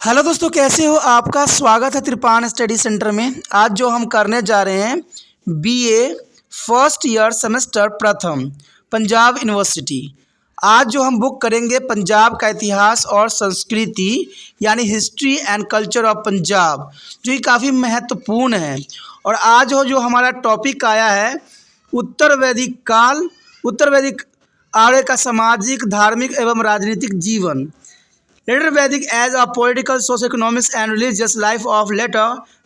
Hello दोस्तों, कैसे हो? आपका स्वागत है त्रिपान स्टडी सेंटर में। आज जो हम करने जा रहे हैं बीए फर्स्ट ईयर सेमेस्टर प्रथम पंजाब यूनिवर्सिटी। आज जो हम बुक करेंगे पंजाब का इतिहास और संस्कृति यानी history and culture of Punjab, जो कि काफ़ी महत्वपूर्ण है। और आज जो हमारा टॉपिक आया है उत्तर वैदिक काल, उत्तर वैदिक आर्य का सामाजिक, धार्मिक एवं राजनीतिक जीवन। Later Vedic as a political, socio-economic and religious life of later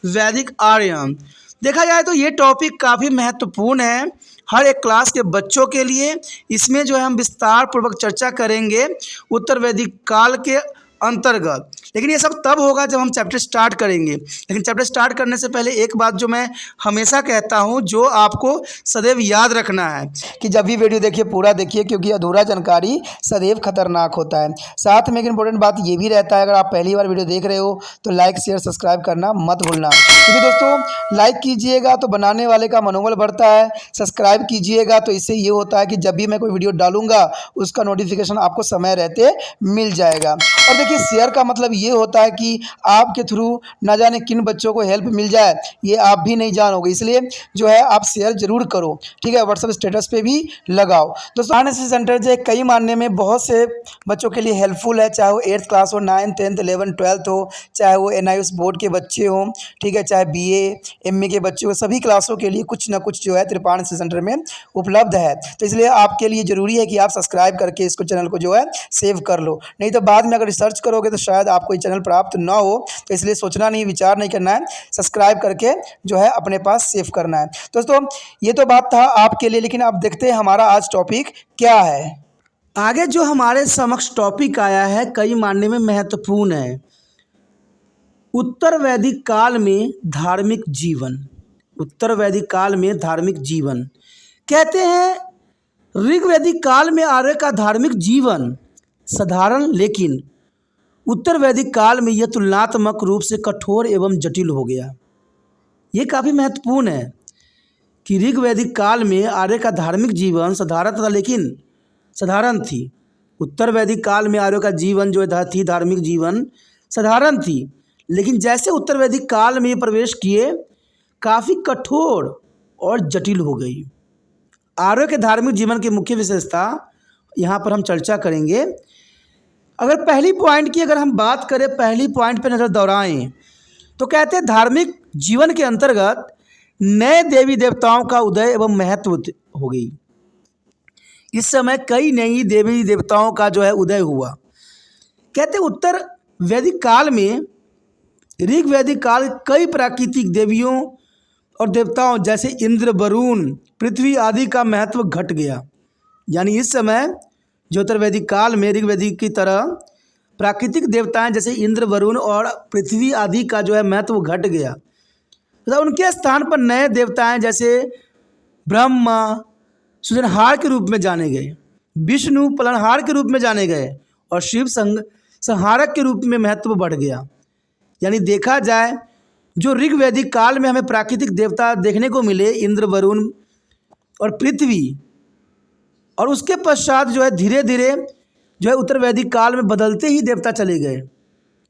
Vedic Aryan। देखा जाए तो ये टॉपिक काफ़ी महत्वपूर्ण है हर एक क्लास के बच्चों के लिए। इसमें जो है हम विस्तार पूर्वक चर्चा करेंगे उत्तर वैदिक काल के अंतर्गत। लेकिन ये सब तब होगा जब हम चैप्टर स्टार्ट करेंगे। लेकिन चैप्टर स्टार्ट करने से पहले एक बात जो मैं हमेशा कहता हूँ, जो आपको सदैव याद रखना है कि जब भी वीडियो देखिए पूरा देखिए, क्योंकि अधूरा जानकारी सदैव खतरनाक होता है। साथ में एक इंपॉर्टेंट बात ये भी रहता है, अगर आप पहली बार वीडियो देख रहे हो तो लाइक शेयर सब्सक्राइब करना मत भूलना। क्योंकि दोस्तों लाइक कीजिएगा तो बनाने वाले का मनोबल बढ़ता है, सब्सक्राइब कीजिएगा तो इससे ये होता है कि जब भी मैं कोई वीडियो डालूंगा उसका नोटिफिकेशन आपको समय रहते मिल जाएगा। और देखिए शेयर का मतलब ये होता है कि आपके थ्रू ना जाने किन बच्चों को हेल्प मिल जाए, ये आप भी नहीं जानोगे। इसलिए जो है आप शेयर जरूर करो, ठीक है। व्हाट्सएप स्टेटस पे भी लगाओ। दोस्तों आरएनएसएस सेंटर जो कई मानने में बहुत से बच्चों के लिए हेल्पफुल है, चाहे वो 8th क्लास हो, 9th 10th 11th 12th हो, चाहे वो NIOS बोर्ड के बच्चे हों, ठीक है, चाहे BA MA के बच्चे हो, सभी क्लासों के लिए कुछ ना कुछ जो है त्रिपान एनएसएस सेंटर में उपलब्ध है। तो इसलिए आपके लिए ज़रूरी है कि आप सब्सक्राइब करके इसको चैनल को जो है सेव कर लो, नहीं तो बाद में अगर रिसर्च करोगे तो शायद आपको ये चैनल प्राप्त ना हो। तो इसलिए सोचना नहीं, विचार नहीं करना है, सब्सक्राइब करके जो है अपने पास सेव करना है। दोस्तों ये तो बात था आपके लिए, लेकिन अब देखते हैं हमारा आज टॉपिक क्या है। आगे जो हमारे समक्ष टॉपिक आया है कई मानने में महत्वपूर्ण है, उत्तर वैदिक काल में धार्मिक जीवन। उत्तर वैदिक काल में धार्मिक जीवन कहते हैं ऋग्वैदिक काल में आर्य का धार्मिक जीवन साधारण, लेकिन उत्तर वैदिक काल में यह तुलनात्मक रूप से कठोर एवं जटिल हो गया। ये काफ़ी महत्वपूर्ण है कि ऋग्वैदिक काल में आर्य का धार्मिक जीवन साधारण था, लेकिन साधारण थी। उत्तर वैदिक काल में आर्यों का जीवन जो थी धार्मिक जीवन साधारण थी, लेकिन जैसे उत्तर वैदिक काल में प्रवेश किए काफ़ी कठोर और जटिल हो गई। आर्यों के धार्मिक जीवन की मुख्य विशेषता यहाँ पर हम चर्चा करेंगे। अगर पहली पॉइंट की अगर हम बात करें, पहली पॉइंट पर नज़र दौड़ाएं तो कहते हैं धार्मिक जीवन के अंतर्गत नए देवी देवताओं का उदय एवं महत्व हो गई। इस समय कई नई देवी देवताओं का जो है उदय हुआ। कहते उत्तर वैदिक काल में, ऋग्वैदिक काल कई प्राकृतिक देवियों और देवताओं जैसे इंद्र, वरुण, पृथ्वी आदि का महत्व घट गया। यानी इस समय जो उत्तर वैदिक काल में ऋग्वैदिक की तरह प्राकृतिक देवताएं जैसे इंद्र, वरुण और पृथ्वी आदि का जो है महत्व घट गया, तो उनके स्थान पर नए देवताएं जैसे ब्रह्मा सृजनहार के रूप में जाने गए, विष्णु पालनहार के रूप में जाने गए और शिव संहारक के रूप में महत्व बढ़ गया। यानी देखा जाए जो ऋग्वैदिक काल में हमें प्राकृतिक देवता देखने को मिले, इंद्र, वरुण और पृथ्वी, और उसके पश्चात जो है धीरे धीरे जो है उत्तर वैदिक काल में बदलते ही देवता चले गए।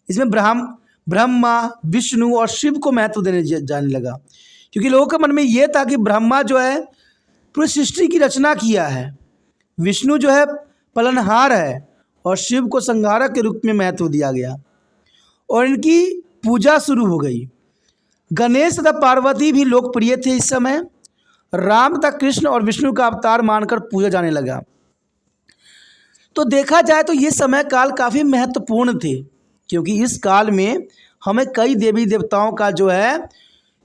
इसमें ब्रह्मा, विष्णु और शिव को महत्व देने जाने लगा, क्योंकि लोगों के मन में ये था कि ब्रह्मा जो है पूरी सृष्टि की रचना किया है, विष्णु जो है पालनहार है और शिव को संहारक के रूप में महत्व दिया गया और इनकी पूजा शुरू हो गई। गणेश तथा पार्वती भी लोकप्रिय थे इस समय। राम तथा कृष्ण और विष्णु का अवतार मानकर पूजा जाने लगा। तो देखा जाए तो ये समय काल काफ़ी महत्वपूर्ण थे, क्योंकि इस काल में हमें कई देवी देवताओं का जो है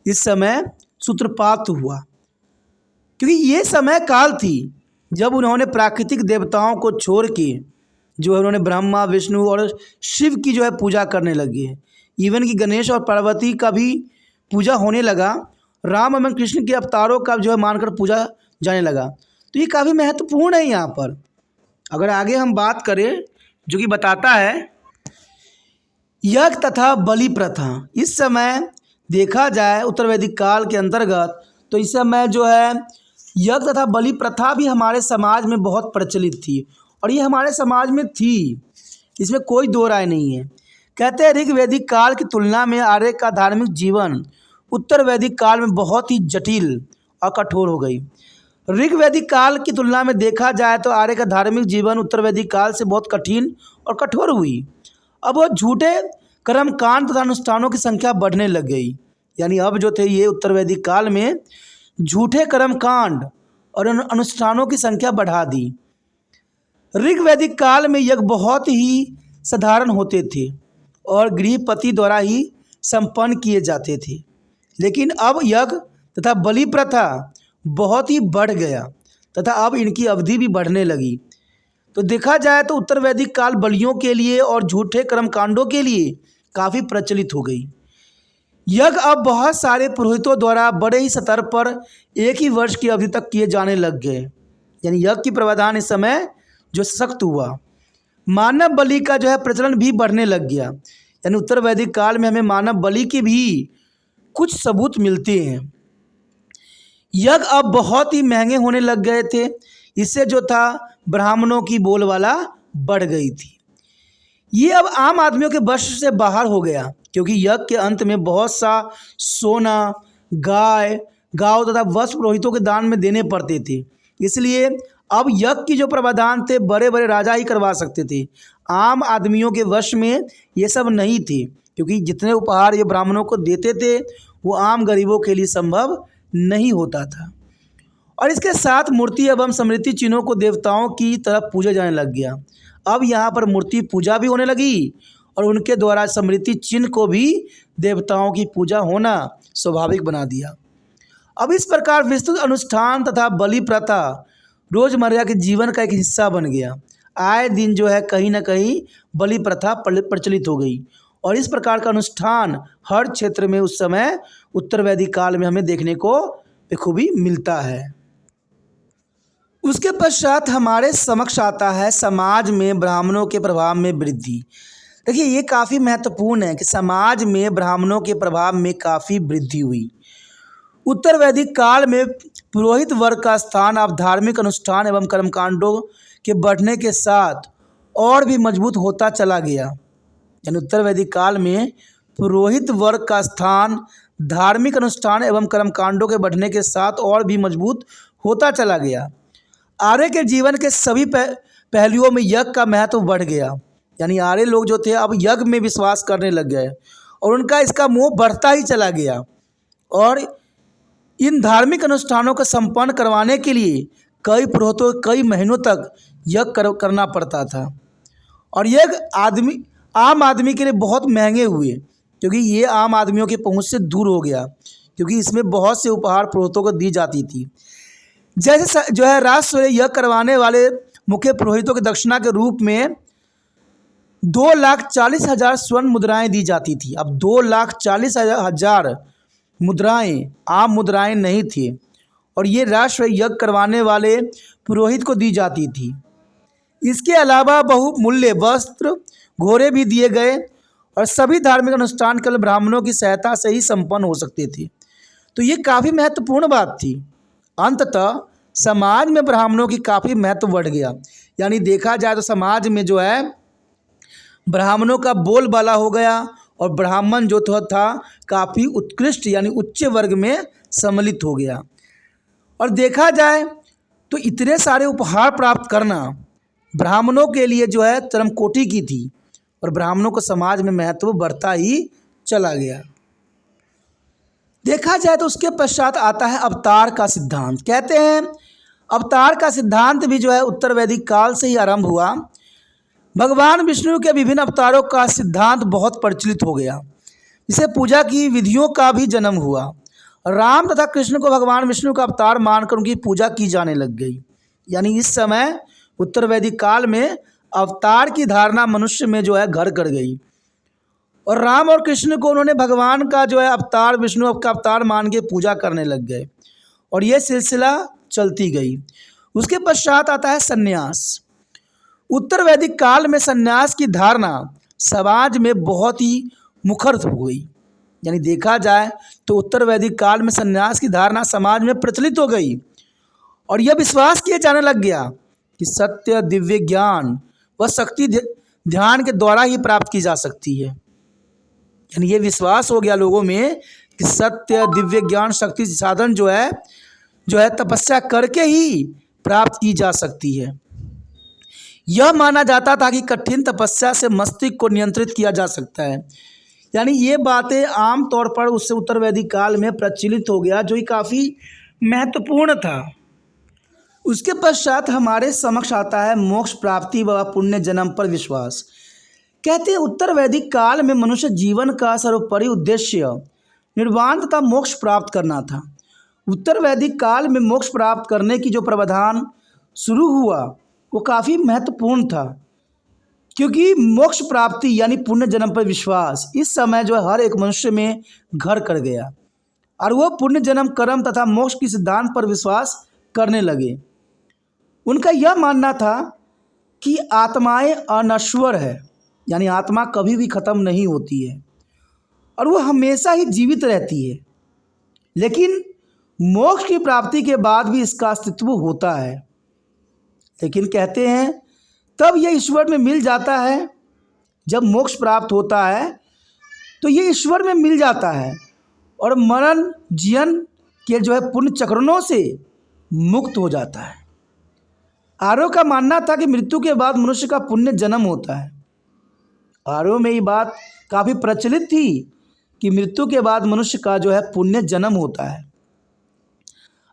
इस समय सूत्रपात हुआ, क्योंकि ये समय काल थी जब उन्होंने प्राकृतिक देवताओं को छोड़ के जो है उन्होंने ब्रह्मा, विष्णु और शिव की जो है पूजा करने लगे। इवन कि गणेश और पार्वती का भी पूजा होने लगा, राम एवं कृष्ण के अवतारों का जो है मानकर पूजा जाने लगा। तो ये काफ़ी महत्वपूर्ण है। यहाँ पर अगर आगे हम बात करें जो कि बताता है यज्ञ तथा बलि प्रथा। इस समय देखा जाए उत्तर वैदिक काल के अंतर्गत तो इस समय जो है यज्ञ तथा बलि प्रथा भी हमारे समाज में बहुत प्रचलित थी, और ये हमारे समाज में थी, इसमें कोई दो राय नहीं है। कहते हैं ऋग वैदिक काल की तुलना में आर्य का धार्मिक जीवन उत्तर वैदिक काल में बहुत ही जटिल और कठोर हो गई। ऋग वैदिक काल की तुलना में देखा जाए तो आर्य का धार्मिक जीवन उत्तर वैदिक काल से बहुत कठिन और कठोर हुई। अब वो झूठे कर्मकांड तथा अनुष्ठानों की संख्या बढ़ने लग गई। यानी अब जो थे ये उत्तर वैदिक काल में झूठे कर्मकांड और अनुष्ठानों की संख्या बढ़ा दी। ऋग वैदिक काल में यज्ञ बहुत ही साधारण होते थे और गृहपति द्वारा ही संपन्न किए जाते थे, लेकिन अब यज्ञ तथा बलि प्रथा बहुत ही बढ़ गया तथा अब इनकी अवधि भी बढ़ने लगी। तो देखा जाए तो उत्तर वैदिक काल बलियों के लिए और झूठे कर्मकांडों के लिए काफ़ी प्रचलित हो गई। यज्ञ अब बहुत सारे पुरोहितों द्वारा बड़े ही स्तर पर एक ही वर्ष की अवधि तक किए जाने लग गए। यानी यज्ञ की प्रावधान इस समय जो सख्त हुआ। मानव बलि का जो है प्रचलन भी बढ़ने लग गया। यानी उत्तर वैदिक काल में हमें मानव बलि के भी कुछ सबूत मिलते हैं। यज्ञ अब बहुत ही महंगे होने लग गए थे। इससे जो था ब्राह्मणों की बोलबाला बढ़ गई थी। ये अब आम आदमियों के वश से बाहर हो गया, क्योंकि यज्ञ के अंत में बहुत सा सोना, गाय, गाँव तथा वस्त्र पुरोहितों के दान में देने पड़ते थे। इसलिए अब यज्ञ की जो प्रावधान थे बड़े बड़े राजा ही करवा सकते थे। आम आदमियों के वश में ये सब नहीं थे, क्योंकि जितने उपहार ये ब्राह्मणों को देते थे वो आम गरीबों के लिए संभव नहीं होता था। और इसके साथ मूर्ति एवं स्मृति चिन्हों को देवताओं की तरफ पूजा जाने लग गया। अब यहाँ पर मूर्ति पूजा भी होने लगी और उनके द्वारा स्मृति चिन्ह को भी देवताओं की पूजा होना स्वाभाविक बना दिया। अब इस प्रकार विस्तृत अनुष्ठान तथा बलि प्रथा रोजमर्रा के जीवन का एक हिस्सा बन गया। आए दिन जो है कहीं ना कहीं बलि प्रथा प्रचलित हो गई और इस प्रकार का अनुष्ठान हर क्षेत्र में उस समय उत्तर वैदिक काल में हमें देखने को बखूबी मिलता है। उसके पश्चात हमारे समक्ष आता है समाज में ब्राह्मणों के प्रभाव में वृद्धि। देखिए ये काफ़ी महत्वपूर्ण है कि समाज में ब्राह्मणों के प्रभाव में काफ़ी वृद्धि हुई। उत्तर वैदिक काल में पुरोहित वर्ग का स्थान अब धार्मिक अनुष्ठान एवं कर्मकांडों के बढ़ने के साथ और भी मजबूत होता चला गया। यानी उत्तर वैदिक काल में पुरोहित वर्ग का स्थान धार्मिक अनुष्ठान एवं कर्मकांडों के बढ़ने के साथ और भी मजबूत होता चला गया। आर्य के जीवन के सभी पहलुओं में यज्ञ का महत्व बढ़ गया। यानी आर्य लोग जो थे अब यज्ञ में विश्वास करने लग गए और उनका इसका मोह बढ़ता ही चला गया। और इन धार्मिक अनुष्ठानों को संपन्न करवाने के लिए कई पुरोहितों कई महीनों तक यज्ञ करना पड़ता था। और यज्ञ आम आदमी के लिए बहुत महंगे हुए, क्योंकि ये आम आदमियों की पहुंच से दूर हो गया, क्योंकि इसमें बहुत से उपहार पुरोहितों को दी जाती थी। जैसे जो है राजस्व यज्ञ करवाने वाले मुख्य पुरोहितों की दक्षिणा के रूप में 2,40,000 स्वर्ण मुद्राएं दी जाती थी। अब 2,40,000 मुद्राएं आम मुद्राएं नहीं थी और ये राष्ट्र यज्ञ करवाने वाले पुरोहित को दी जाती थी। इसके अलावा बहुमूल्य वस्त्र, घोड़े भी दिए गए और सभी धार्मिक अनुष्ठान केवल ब्राह्मणों की सहायता से ही संपन्न हो सकते थे। तो ये काफ़ी महत्वपूर्ण बात थी। अंततः समाज में ब्राह्मणों की काफ़ी महत्व बढ़ गया। यानी देखा जाए तो समाज में जो है ब्राह्मणों का बोलबाला हो गया और ब्राह्मण जो था काफ़ी उत्कृष्ट यानी उच्च वर्ग में सम्मिलित हो गया। और देखा जाए तो इतने सारे उपहार प्राप्त करना ब्राह्मणों के लिए जो है चरम कोटि की थी और ब्राह्मणों को समाज में महत्व बढ़ता ही चला गया। देखा जाए तो उसके पश्चात आता है अवतार का सिद्धांत। कहते हैं अवतार का सिद्धांत भी जो है उत्तर वैदिक काल से ही आरंभ हुआ। भगवान विष्णु के विभिन्न अवतारों का सिद्धांत बहुत प्रचलित हो गया। इसे पूजा की विधियों का भी जन्म हुआ। राम तथा कृष्ण को भगवान विष्णु का अवतार मानकर उनकी पूजा की जाने लग गई। यानी इस समय उत्तर वैदिक काल में अवतार की धारणा मनुष्य में जो है घर कर गई और राम और कृष्ण को उन्होंने भगवान का जो है अवतार विष्णु का अवतार मान के पूजा करने लग गए और ये सिलसिला चलती गई। उसके पश्चात आता है सन्यास। उत्तर वैदिक काल में सन्यास की धारणा समाज में बहुत ही मुखर हो गई। यानी देखा जाए तो उत्तर वैदिक काल में सन्यास की धारणा समाज में प्रचलित हो गई और यह विश्वास किया जाने लग गया कि सत्य, दिव्य ज्ञान व शक्ति ध्यान के द्वारा ही प्राप्त की जा सकती है। यानी ये विश्वास हो गया लोगों में कि सत्य, दिव्य ज्ञान, शक्ति साधन जो है तपस्या करके ही प्राप्त की जा सकती है। यह माना जाता था कि कठिन तपस्या से मस्तिष्क को नियंत्रित किया जा सकता है। यानी ये बातें आम तौर पर उससे उत्तर वैदिक काल में प्रचलित हो गया, जो कि काफ़ी महत्वपूर्ण था। उसके पश्चात हमारे समक्ष आता है मोक्ष प्राप्ति व पुण्य जन्म पर विश्वास। कहते हैं उत्तर वैदिक काल में मनुष्य जीवन का सर्वोपरि उद्देश्य निर्वाण तथा मोक्ष प्राप्त करना था। उत्तर वैदिक काल में मोक्ष प्राप्त करने की जो प्रावधान शुरू हुआ वो काफ़ी महत्वपूर्ण था, क्योंकि मोक्ष प्राप्ति यानी पुण्य जन्म पर विश्वास इस समय जो है हर एक मनुष्य में घर कर गया और वो पुण्य जन्म कर्म तथा मोक्ष के सिद्धांत पर विश्वास करने लगे। उनका यह मानना था कि आत्माएं अनश्वर है, यानी आत्मा कभी भी ख़त्म नहीं होती है और वो हमेशा ही जीवित रहती है, लेकिन मोक्ष की प्राप्ति के बाद भी इसका अस्तित्व होता है। लेकिन कहते हैं तब यह ईश्वर में मिल जाता है, जब मोक्ष प्राप्त होता है तो ये ईश्वर में मिल जाता है और मरण जीवन के जो है पुण्य चक्रणों से मुक्त हो जाता है। आर्यों का मानना था कि मृत्यु के बाद मनुष्य का पुण्य जन्म होता है। आर्यों में ये बात काफ़ी प्रचलित थी कि मृत्यु के बाद मनुष्य का जो है पुण्य जन्म होता है।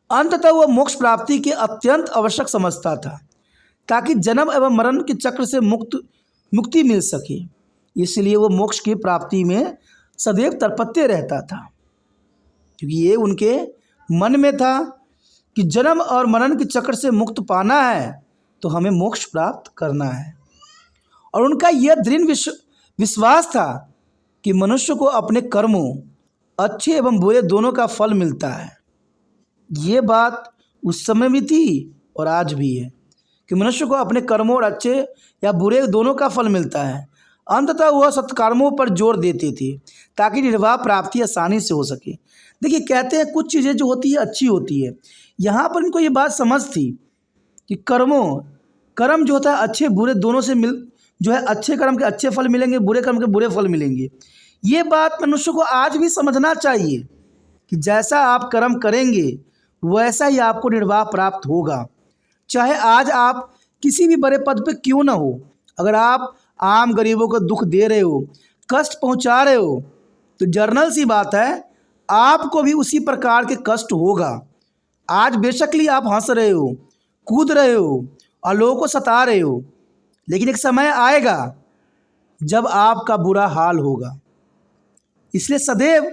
अंततः वह मोक्ष प्राप्ति के अत्यंत आवश्यक समझता था ताकि जन्म एवं मरण के चक्र से मुक्ति मिल सके। इसलिए वो मोक्ष की प्राप्ति में सदैव तत्पर रहता था, क्योंकि ये उनके मन में था कि जन्म और मरण के चक्र से मुक्त पाना है तो हमें मोक्ष प्राप्त करना है। और उनका यह दृढ़ विश्वास था कि मनुष्य को अपने कर्मों अच्छे एवं बुरे दोनों का फल मिलता है। ये बात उस समय भी थी और आज भी है कि मनुष्य को अपने कर्मों और अच्छे या बुरे दोनों का फल मिलता है। अंततः वह सत्कर्मों पर जोर देते थे ताकि निर्वाह प्राप्ति आसानी से हो सके। देखिए, कहते हैं कुछ चीज़ें जो होती है अच्छी होती है। यहाँ पर इनको ये बात समझ थी कि कर्म जो होता है अच्छे बुरे दोनों से जो है अच्छे कर्म के अच्छे फल मिलेंगे, बुरे कर्म के बुरे फल मिलेंगे। ये बात मनुष्य को आज भी समझना चाहिए कि जैसा आप कर्म करेंगे वैसा ही आपको निर्वाह प्राप्त होगा। चाहे आज आप किसी भी बड़े पद पे क्यों ना हो, अगर आप आम गरीबों को दुख दे रहे हो, कष्ट पहुंचा रहे हो, तो जर्नल सी बात है आपको भी उसी प्रकार के कष्ट होगा। आज बेशकली आप हंस रहे हो, कूद रहे हो और लोगों को सता रहे हो, लेकिन एक समय आएगा जब आपका बुरा हाल होगा। इसलिए सदैव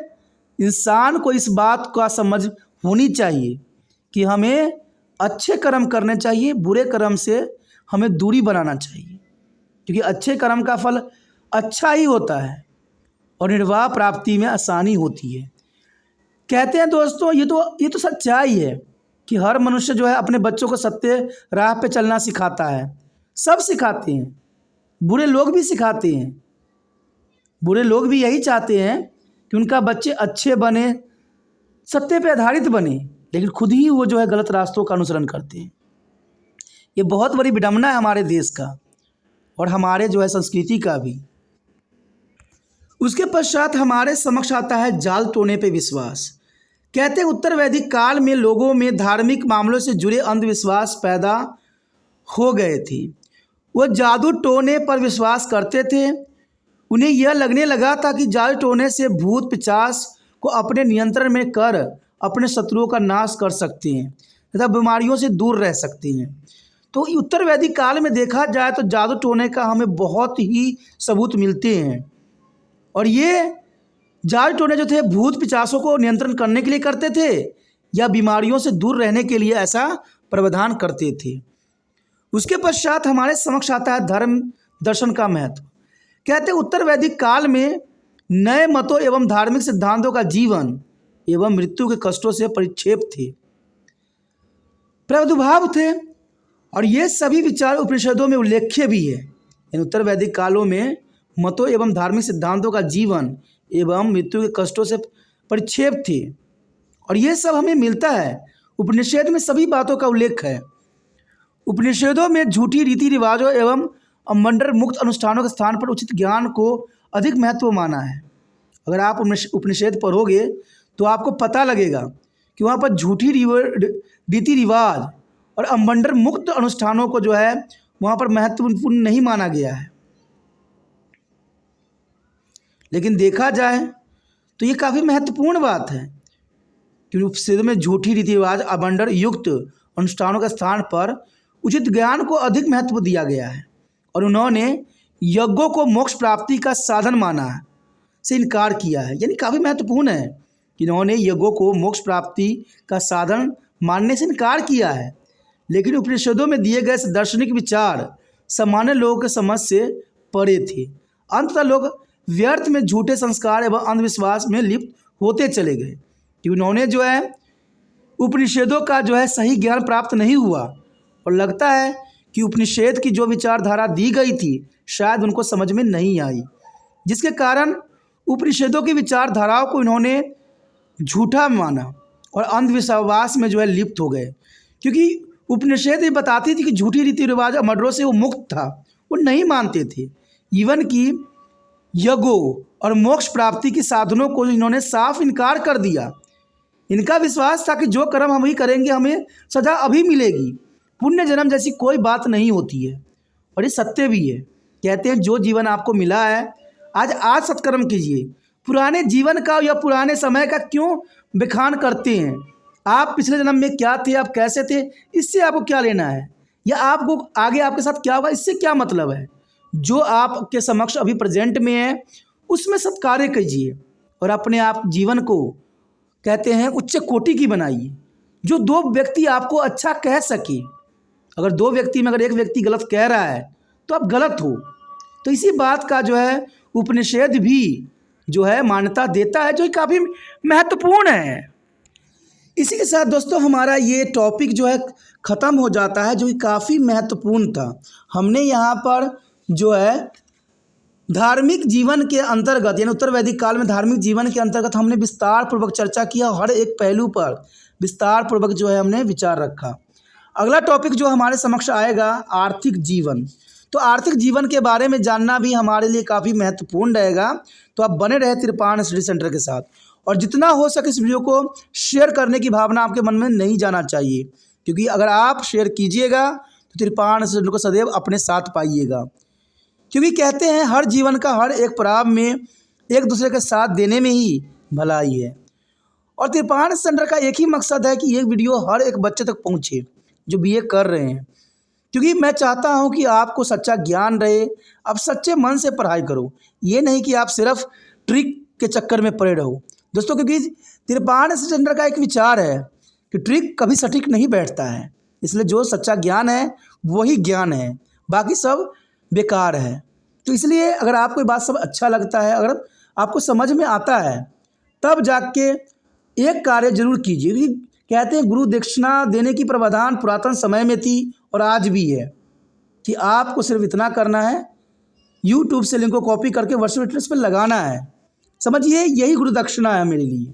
इंसान को इस बात का समझ होनी चाहिए कि हमें अच्छे कर्म करने चाहिए, बुरे कर्म से हमें दूरी बनाना चाहिए, क्योंकि अच्छे कर्म का फल अच्छा ही होता है और निर्वाह प्राप्ति में आसानी होती है। कहते हैं दोस्तों, ये तो सच्चाई है कि हर मनुष्य जो है अपने बच्चों को सत्य राह पे चलना सिखाता है। सब सिखाते हैं, बुरे लोग भी सिखाते हैं। बुरे लोग भी यही चाहते हैं कि उनका बच्चे अच्छे बने, सत्य पे आधारित बने, लेकिन खुद ही वो जो है गलत रास्तों का अनुसरण करते हैं। ये बहुत बड़ी विडंबना है हमारे देश का और हमारे जो है संस्कृति का भी। उसके पश्चात हमारे समक्ष आता है जाल टोने पे विश्वास। कहते हैं उत्तर वैदिक काल में लोगों में धार्मिक मामलों से जुड़े अंधविश्वास पैदा हो गए थे। वो जादू टोने पर विश्वास करते थे। उन्हें यह लगने लगा था कि जाल टोने से भूत पिशाच को अपने नियंत्रण में कर अपने शत्रुओं का नाश कर सकते हैं तथा बीमारियों से दूर रह सकते हैं। तो उत्तर वैदिक काल में देखा जाए तो जादू टोने का हमें बहुत ही सबूत मिलते हैं, और ये जाल टोने जो थे भूत पिशाचों को नियंत्रण करने के लिए करते थे या बीमारियों से दूर रहने के लिए ऐसा प्रावधान करते थे। उसके पश्चात हमारे समक्ष आता है धर्म दर्शन का महत्व। कहते उत्तर वैदिक काल में नए मतों एवं धार्मिक सिद्धांतों का जीवन एवं मृत्यु के कष्टों से परिक्षेप थे, प्रादुर्भाव थे, और ये सभी विचार उपनिषदों में उल्लेख्य भी है। इन उत्तर वैदिक कालों में मतों एवं धार्मिक सिद्धांतों का जीवन एवं मृत्यु के कष्टों से परिक्षेप थे, और ये सब हमें मिलता है उपनिषद में। सभी बातों का उल्लेख है। उपनिषदों में झूठी रीति रिवाजों एवं अमंडर मुक्त अनुष्ठानों के स्थान पर उचित ज्ञान को अधिक महत्व माना है, अगर आप उपनिषद पढ़ोगे तो आपको पता लगेगा कि वहाँ पर झूठी रीति रिवाज और अवमंडन मुक्त अनुष्ठानों को जो है वहाँ पर महत्वपूर्ण नहीं माना गया है। लेकिन देखा जाए तो ये काफ़ी महत्वपूर्ण बात है, क्योंकि उपनिषद में झूठी रीति रिवाज अवमंडन युक्त अनुष्ठानों के स्थान पर उचित ज्ञान को अधिक महत्व दिया गया है और उन्होंने यज्ञों को मोक्ष प्राप्ति का साधन माना है से इनकार किया है। यानी काफ़ी महत्वपूर्ण है कि इन्होंने यज्ञों को मोक्ष प्राप्ति का साधन मानने से इनकार किया है। लेकिन उपनिषदों में दिए गए दार्शनिक विचार सामान्य लोगों के समझ से परे थे। अंततः लोग व्यर्थ में झूठे संस्कार एवं अंधविश्वास में लिप्त होते चले गए कि उन्होंने जो है उपनिषदों का जो है सही ज्ञान प्राप्त नहीं हुआ और लगता है कि उपनिषद की जो विचारधारा दी गई थी शायद उनको समझ में नहीं आई, जिसके कारण उपनिषदों की विचारधाराओं को इन्होंने झूठा माना और अंधविश्वास में जो है लिप्त हो गए। क्योंकि उपनिषद ये बताती थी कि झूठी रीति रिवाज और मर्डरों से वो मुक्त था, वो नहीं मानते थे। इवन कि यज्ञों और मोक्ष प्राप्ति के साधनों को इन्होंने साफ इनकार कर दिया। इनका विश्वास था कि जो कर्म हम ही करेंगे हमें सजा अभी मिलेगी, पुण्य जन्म जैसी कोई बात नहीं होती है। और ये सत्य भी है। कहते हैं जो जीवन आपको मिला है आज सत्कर्म कीजिए, पुराने जीवन का या पुराने समय का क्यों बखान करते हैं। आप पिछले जन्म में क्या थे, आप कैसे थे, इससे आपको क्या लेना है, या आपको आगे आपके साथ क्या होगा इससे क्या मतलब है। जो आपके समक्ष अभी प्रेजेंट में है उसमें सत्कार्य कीजिए और अपने आप जीवन को कहते हैं उच्च कोटि की बनाइए, जो दो व्यक्ति आपको अच्छा कह सके। अगर दो व्यक्ति में अगर एक व्यक्ति गलत कह रहा है तो आप गलत हो। तो इसी बात का जो है उपनिषद भी जो है मान्यता देता है, जो काफ़ी महत्वपूर्ण है। इसी के साथ दोस्तों हमारा ये टॉपिक जो है ख़त्म हो जाता है, जो कि काफ़ी महत्वपूर्ण था। हमने यहाँ पर जो है धार्मिक जीवन के अंतर्गत यानी उत्तर वैदिक काल में धार्मिक जीवन के अंतर्गत हमने विस्तार पूर्वक चर्चा किया, हर एक पहलू पर विस्तार पूर्वक जो है हमने विचार रखा। अगला टॉपिक जो हमारे समक्ष आएगा आर्थिक जीवन। तो आर्थिक जीवन के बारे में जानना भी हमारे लिए काफ़ी महत्वपूर्ण रहेगा। तो आप बने रहे तिरपान स्टडी सेंटर के साथ, और जितना हो सके इस वीडियो को शेयर करने की भावना आपके मन में नहीं जाना चाहिए, क्योंकि अगर आप शेयर कीजिएगा तो तिरपान स्टडी सेंटर को सदैव अपने साथ पाइएगा। क्योंकि कहते हैं हर जीवन का हर एक पड़ाव में एक दूसरे के साथ देने में ही भलाई है। और तिरपान सेंटर का एक ही मकसद है कि ये वीडियो हर एक बच्चे तक पहुँचे जो बीए कर रहे हैं, क्योंकि मैं चाहता हूं कि आपको सच्चा ज्ञान रहे, आप सच्चे मन से पढ़ाई करो, ये नहीं कि आप सिर्फ ट्रिक के चक्कर में पड़े रहो दोस्तों। क्योंकि तिरपान सेंटर का एक विचार है कि ट्रिक कभी सटीक नहीं बैठता है, इसलिए जो सच्चा ज्ञान है वही ज्ञान है, बाकी सब बेकार है। तो इसलिए अगर आपको ये बात सब अच्छा लगता है, अगर आपको समझ में आता है, तब जाके एक कार्य जरूर कीजिए। क्योंकि कहते हैं गुरु दक्षिणा देने की प्रावधान पुरातन समय में थी और आज भी है, कि आपको सिर्फ इतना करना है, यूट्यूब से लिंक को कॉपी करके व्हाट्सएप एड्रेस पर लगाना है। समझिए यही गुरु दक्षिणा है मेरे लिए,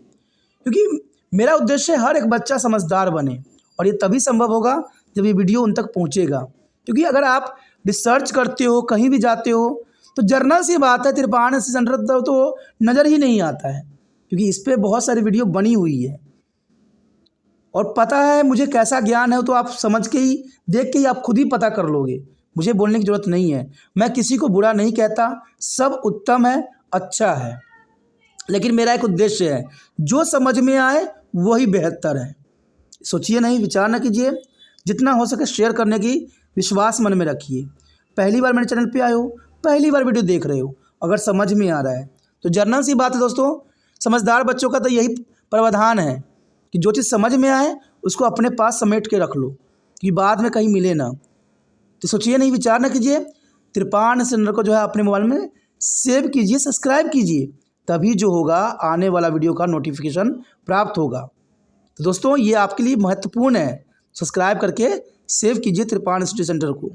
क्योंकि मेरा उद्देश्य हर एक बच्चा समझदार बने, और ये तभी संभव होगा जब ये वीडियो उन तक पहुँचेगा। क्योंकि अगर आप रिसर्च करते हो, कहीं भी जाते हो, तो जर्नल सी बात है तिरपान सेंटर तो नज़र ही नहीं आता है, क्योंकि इस पर बहुत सारी वीडियो बनी हुई है और पता है मुझे कैसा ज्ञान है। तो आप समझ के ही देख के ही आप खुद ही पता कर लोगे, मुझे बोलने की ज़रूरत नहीं है। मैं किसी को बुरा नहीं कहता, सब उत्तम है, अच्छा है, लेकिन मेरा एक उद्देश्य है, जो समझ में आए वही बेहतर है। सोचिए नहीं, विचार न कीजिए, जितना हो सके शेयर करने की विश्वास मन में रखिए। पहली बार मेरे चैनल पे आए हो, पहली बार वीडियो देख रहे हो, अगर समझ में आ रहा है तो जर्नल सी बात है दोस्तों। समझदार बच्चों का तो यही प्रावधान है कि जो चीज़ समझ में आए उसको अपने पास समेट के रख लो कि बाद में कहीं मिले ना। तो सोचिए नहीं, विचार न कीजिए, तिरपान सेंटर को जो है अपने मोबाइल में सेव कीजिए, सब्सक्राइब कीजिए, तभी जो होगा आने वाला वीडियो का नोटिफिकेशन प्राप्त होगा। तो दोस्तों ये आपके लिए महत्वपूर्ण है, सब्सक्राइब करके सेव कीजिए तिरपान स्टडी सेंटर को।